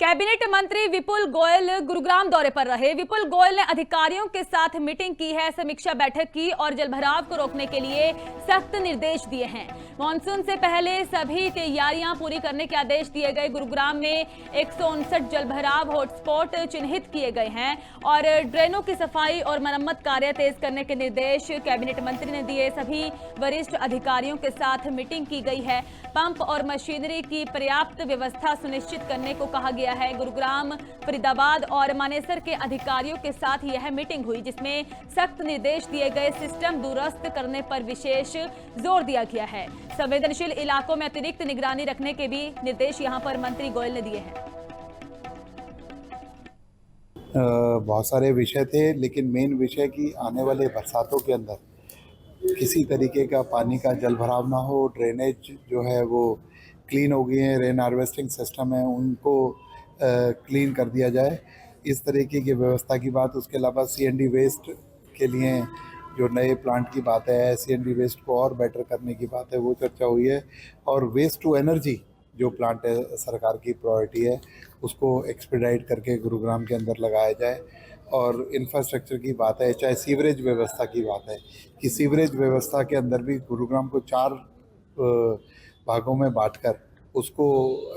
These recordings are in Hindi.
कैबिनेट मंत्री विपुल गोयल गुरुग्राम दौरे पर रहे। विपुल गोयल ने अधिकारियों के साथ मीटिंग की है, समीक्षा बैठक की और जलभराव को रोकने के लिए सख्त निर्देश दिए हैं। मानसून से पहले सभी तैयारियां पूरी करने के आदेश दिए गए। गुरुग्राम में 159 जलभराव हॉटस्पॉट चिन्हित किए गए हैं और ड्रेनों की सफाई और मरम्मत कार्य तेज करने के निर्देश कैबिनेट मंत्री ने दिए। सभी वरिष्ठ अधिकारियों के साथ मीटिंग की गई है। पंप और मशीनरी की पर्याप्त व्यवस्था सुनिश्चित करने को कहा गया है। गुरुग्राम, फरीदाबाद और मानेसर के अधिकारियों के साथ यह मीटिंग हुई, जिसमें सख्त निर्देश दिए गए। सिस्टम दुरुस्त करने पर विशेष जोर दिया गया है। संवेदनशील इलाकों में अतिरिक्त निगरानी रखने के भी निर्देश यहां पर मंत्री गोयल ने दिए हैं। बहुत सारे विषय थे, लेकिन मेन विषय कि आने वाले बरसातों के अंदर किसी तरीके का पानी का जल भराव ना हो। ड्रेनेज जो है वो क्लीन हो गई है, रेन हार्वेस्टिंग सिस्टम है उनको क्लीन कर दिया जाए, इस तरीके की व्यवस्था की बात। उसके अलावा सीएनडी वेस्ट के लिए जो नए प्लांट की बात है, सीएनडी वेस्ट को और बेटर करने की बात है, वो चर्चा हुई है। और वेस्ट टू एनर्जी जो प्लांट है, सरकार की प्रायोरिटी है, उसको एक्सपीडाइट करके गुरुग्राम के अंदर लगाया जाए। और इंफ्रास्ट्रक्चर की बात है, चाहे सीवरेज व्यवस्था की बात है कि सीवरेज व्यवस्था के अंदर भी गुरुग्राम को 4 भागों में बांटकर उसको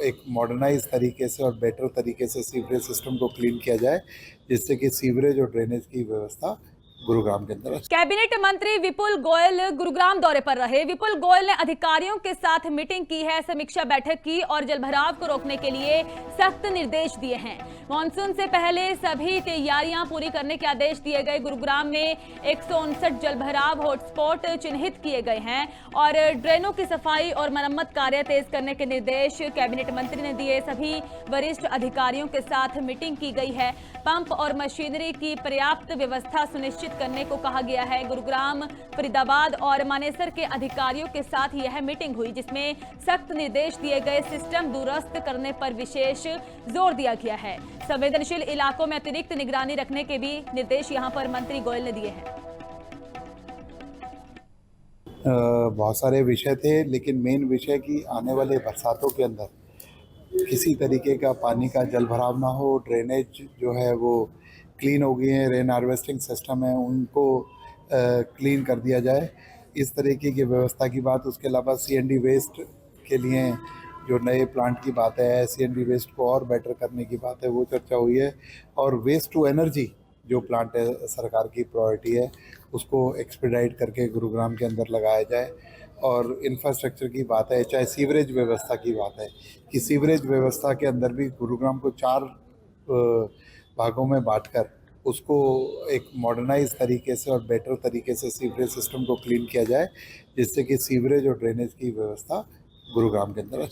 एक मॉडर्नाइज तरीके से और बेटर तरीके से सीवरेज सिस्टम को क्लीन किया जाए, जिससे कि सीवरेज और ड्रेनेज की व्यवस्था गुरुग्राम के अंदर। कैबिनेट मंत्री विपुल गोयल गुरुग्राम दौरे पर रहे। विपुल गोयल ने अधिकारियों के साथ मीटिंग की है, समीक्षा बैठक की और जलभराव को रोकने के लिए सख्त निर्देश दिए हैं। मानसून से पहले सभी तैयारियां पूरी करने के आदेश दिए गए। गुरुग्राम में 159 जलभराव हॉटस्पॉट चिन्हित किए गए हैं और ड्रेनों की सफाई और मरम्मत कार्य तेज करने के निर्देश कैबिनेट मंत्री ने दिए। सभी वरिष्ठ अधिकारियों के साथ मीटिंग की गई है। पंप और मशीनरी की पर्याप्त व्यवस्था सुनिश्चित करने को कहा गया है। गुरुग्राम, फरीदाबाद और मानेसर के अधिकारियों के साथ यह मीटिंग हुई, जिसमें सख्त निर्देश दिए गए। सिस्टम दुरुस्त करने पर विशेष जोर दिया गया है। संवेदनशील इलाकों में अतिरिक्त निगरानी रखने के भी निर्देश यहां पर मंत्री गोयल ने दिए हैं। बहुत सारे विषय थे, लेकिन मेन विषय कि आने वाले बरसातों के अंदर किसी तरीके का पानी का जल भराव ना हो। ड्रेनेज जो है वो क्लीन हो गई है, रेन हार्वेस्टिंग सिस्टम है उनको क्लीन कर दिया जाए, इस तरीके की व्यवस्था की बात। उसके अलावा सीएनडी वेस्ट के लिए जो नए प्लांट की बात है, सीएनडी वेस्ट को और बेटर करने की बात है, वो चर्चा हुई है। और वेस्ट टू एनर्जी जो प्लांट है, सरकार की प्रायोरिटी है, उसको एक्सपीडाइट करके गुरुग्राम के अंदर लगाया जाए। और इंफ्रास्ट्रक्चर की बात है, चाहे सीवरेज व्यवस्था की बात है कि सीवरेज व्यवस्था के अंदर भी गुरुग्राम को 4 भागों में बांटकर उसको एक मॉडर्नाइज तरीके से और बेटर तरीके से सीवरेज सिस्टम को क्लीन किया जाए, जिससे कि सीवरेज और ड्रेनेज की व्यवस्था गुरुग्राम के अंदर।